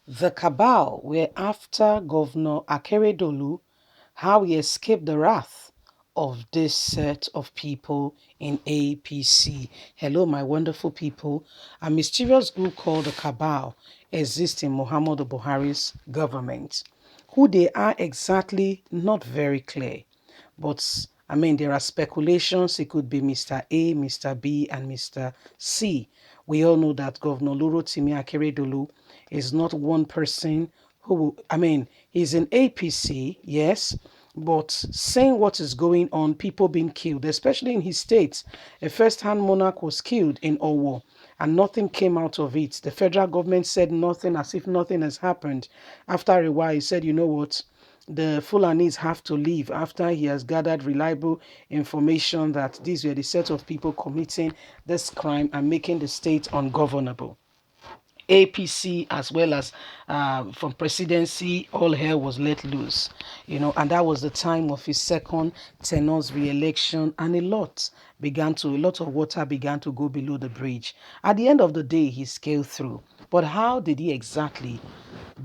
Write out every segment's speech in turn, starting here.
The Cabal were after Governor Akeredolu, how he escaped the wrath of this set of people in APC. Hello, my wonderful people. A mysterious group called the Cabal exists in Muhammadu Buhari's government. Who they are exactly, not very clear. But I mean, there are speculations. It could be Mr. A, Mr. B, and Mr. C. We all know that Governor Lurotimi Akeredolu is not one person who, I mean, he's in APC, yes, but saying what is going on, people being killed, especially in his state. A first-hand monarch was killed in Owo, and nothing came out of it. The federal government said nothing, as if nothing has happened. After a while, he said, you know what? The Fulanis have to leave after he has gathered reliable information that these were the set of people committing this crime and making the state ungovernable. APC as well as from presidency, all hell was let loose, and that was the time of his second tenor's re-election, and a lot of water began to go below the bridge. At the end of the day, he scaled through. But how did he exactly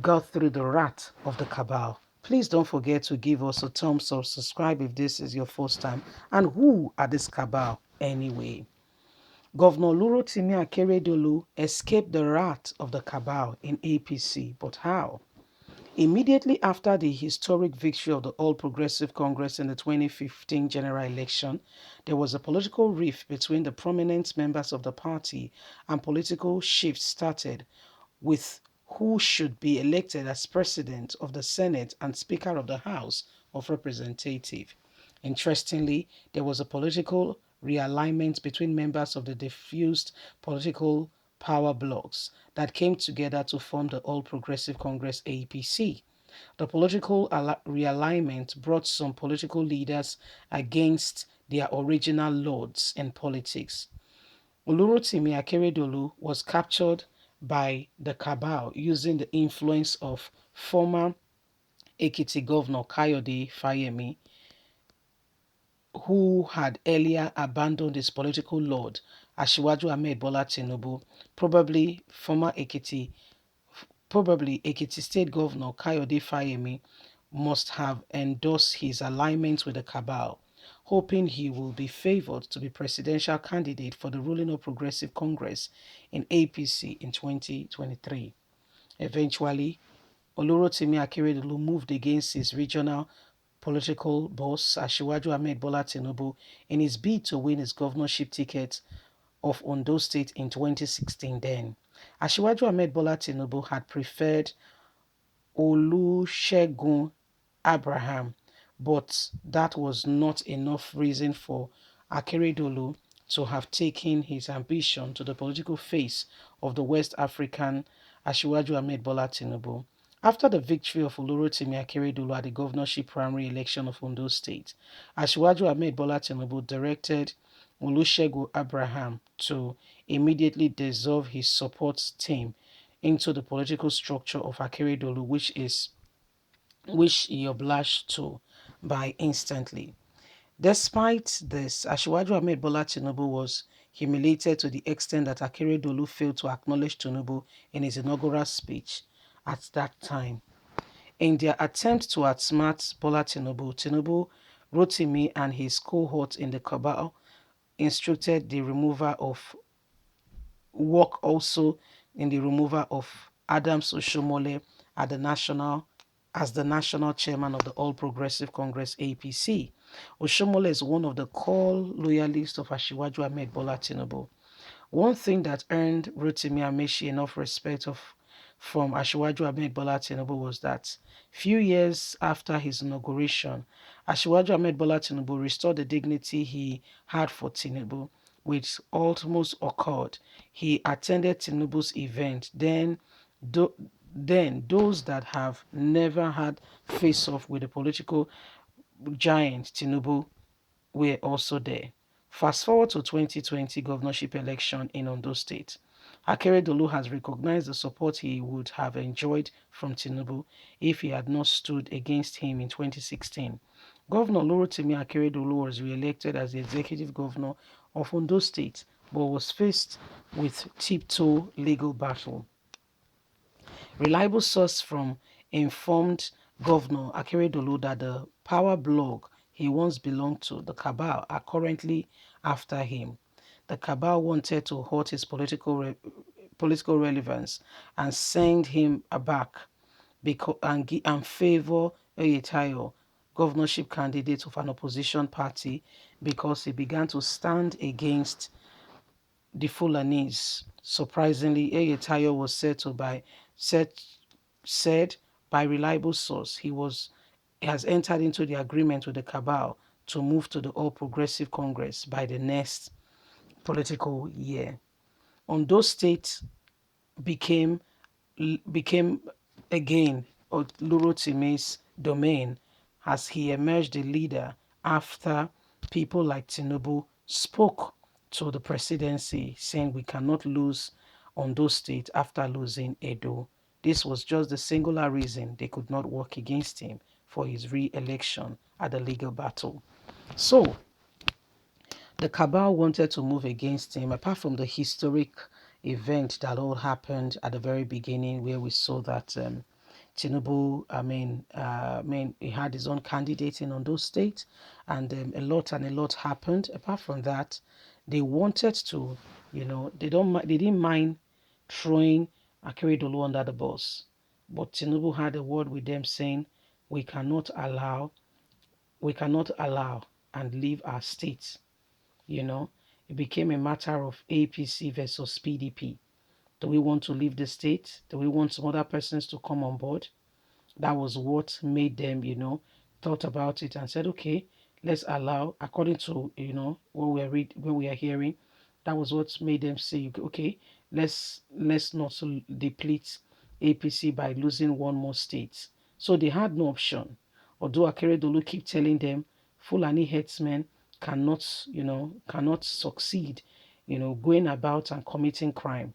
got through the wrath of the cabal? Please don't forget to give us a thumbs up, subscribe if this is your first time. And who are this cabal anyway? Governor Lurotimi Akeredolu escaped the wrath of the cabal in APC, but how? Immediately after the historic victory of the All Progressive Congress in the 2015 general election, there was a political rift between the prominent members of the party, and political shifts started with who should be elected as president of the Senate and Speaker of the House of Representatives. Interestingly, there was a political realignment between members of the diffused political power blocks that came together to form the All Progressive Congress APC. The political realignment brought some political leaders against their original lords in politics. Olurotimi Akeredolu was captured by the cabal using the influence of former Ekiti Governor Kayode Fayemi, who had earlier abandoned his political lord, Asiwaju Ahmed Bola Tinubu. Probably Ekiti State Governor Kayode Fayemi must have endorsed his alignment with the cabal, hoping he will be favored to be presidential candidate for the ruling All Progressive Congress in APC in 2023. Eventually, Olurotimi Akeredolu moved against his regional political boss, Asiwaju Ahmed Bola Tinubu, in his bid to win his governorship ticket of Ondo State in 2016 then. Asiwaju Ahmed Bola Tinubu had preferred Olusegun Abraham, but that was not enough reason for Akeredolu to have taken his ambition to the political face of the West African Asiwaju Ahmed Bola Tinubu. After the victory of Olurotimi Akeredolu at the governorship primary election of Ondo State, Asiwaju Ahmed Bola Tinubu directed Olusegun Abraham to immediately dissolve his support team into the political structure of Akeredolu, which he obliged to by instantly. Despite this, Asiwaju Ahmed Bola Tinubu was humiliated to the extent that Akeredolu failed to acknowledge Tinubu in his inaugural speech at that time. In their attempt to outsmart Bola Tinubu, Rotimi and his cohort in the cabal instructed the removal of work also in the removal of Adams Oshomole as the national chairman of the All Progressive Congress APC. Oshomole is one of the core loyalists of Asiwaju Ahmed Bola Tinubu. One thing that earned Rotimi Amaechi enough respect from Asiwaju Ahmed Bola Tinubu was that few years after his inauguration, Asiwaju Ahmed Bola Tinubu restored the dignity he had for Tinubu, which almost occurred. He attended Tinubu's event. Then those that have never had face-off with the political giant Tinubu were also there. Fast forward to 2020 governorship election in Ondo State. Akeredolu has recognized the support he would have enjoyed from Tinubu if he had not stood against him in 2016. Governor Lurotimi Akeredolu was re-elected as the executive governor of Ondo State, but was faced with tiptoe legal battle. Reliable source from informed Governor Akeredolu that the power blog he once belonged to, the Cabal, are currently after him. The Cabal wanted to hurt his political relevance and send him back and favor Oyetayo, governorship candidate of an opposition party, because he began to stand against the Fulanese. Surprisingly, Eyetayo was said, said by reliable source he has entered into the agreement with the Cabal to move to the All Progressive Congress by the next political year. Ondo State became became again Lurotime's domain as he emerged a leader after people like Tinubu spoke to the presidency saying we cannot lose Ondo State after losing Edo. This was just the singular reason they could not work against him for his re-election at the legal battle. So the Cabal wanted to move against him, apart from the historic event that all happened at the very beginning, where we saw that Tinubu, he had his own candidate in Ondo State, and a lot happened. Apart from that, they wanted to, they didn't mind throwing Akeredolu under the bus, but Tinubu had a word with them saying, we cannot allow, and leave our state. It became a matter of APC versus PDP. Do we want to leave the state? Do we want some other persons to come on board? That was what made them, thought about it and said, okay, let's allow, according to, what we are hearing, that was what made them say, okay, let's not deplete APC by losing one more state. So they had no option. Although Akeredolu keep telling them Fulani headsmen cannot succeed, going about and committing crime.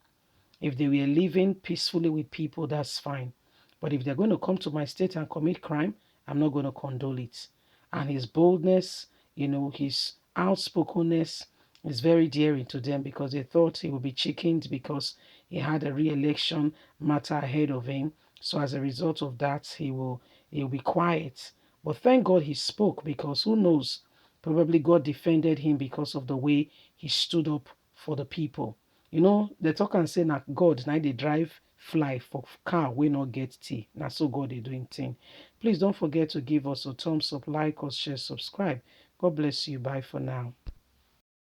If they were living peacefully with people, that's fine. But if they're going to come to my state and commit crime, I'm not going to condole it. And his boldness, his outspokenness is very dearing to them, because they thought he would be chickened because he had a re-election matter ahead of him. So as a result of that, he'll be quiet. But thank God he spoke, because who knows, probably God defended him because of the way he stood up for the people. They talk and say na God now they drive fly for car we not get tea. Now so God they doing thing. Please don't forget to give us a thumbs up, like us, share, subscribe. God bless you. Bye for now.